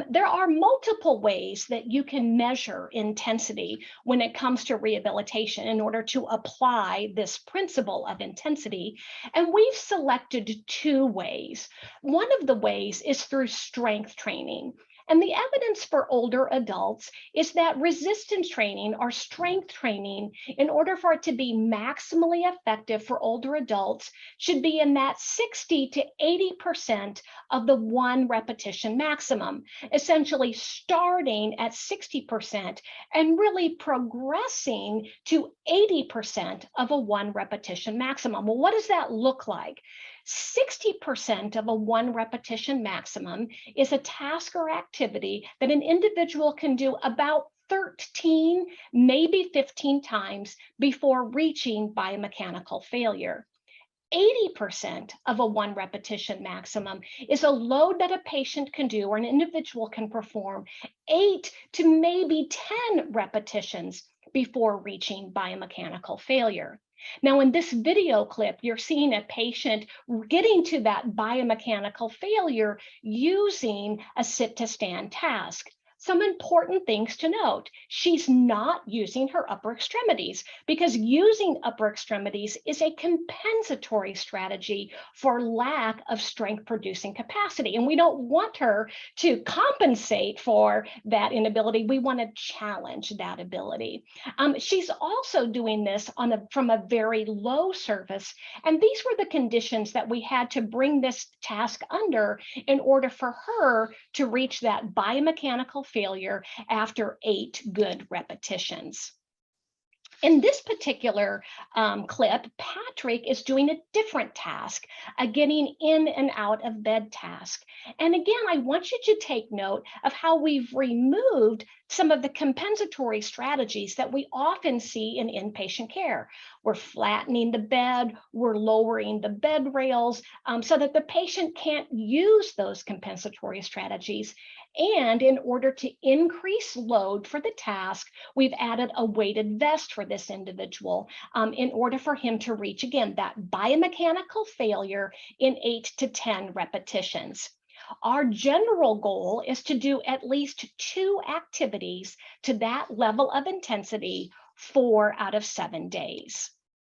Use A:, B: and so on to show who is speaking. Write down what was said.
A: There are multiple ways that you can measure intensity when it comes to rehabilitation in order to apply this principle of intensity. And we've selected two ways. One of the ways is through strength training. And the evidence for older adults is that resistance training or strength training, in order for it to be maximally effective for older adults, should be in that 60 to 80% of the one repetition maximum, essentially starting at 60% and really progressing to 80% of a one repetition maximum. Well, what does that look like? 60% of a one repetition maximum is a task or activity that an individual can do about 13, maybe 15 times before reaching biomechanical failure. 80% of a one repetition maximum is a load that a patient can do or an individual can perform 8 to maybe 10 repetitions before reaching biomechanical failure. Now, in this video clip, you're seeing a patient getting to that biomechanical failure using a sit to stand task. Some important things to note. She's not using her upper extremities because using upper extremities is a compensatory strategy for lack of strength producing capacity. And we don't want her to compensate for that inability. We want to challenge that ability. She's also doing this from a very low surface. And these were the conditions that we had to bring this task under in order for her to reach that biomechanical failure after 8 good repetitions. In this particular clip, Patrick is doing a different task, a getting in and out of bed task. And again, I want you to take note of how we've removed some of the compensatory strategies that we often see in inpatient care. We're flattening the bed, we're lowering the bed rails so that the patient can't use those compensatory strategies. And in order to increase load for the task, we've added a weighted vest for this individual in order for him to reach, again, that biomechanical failure in 8 to 10 repetitions. Our general goal is to do at least 2 activities to that level of intensity 4 out of 7 days.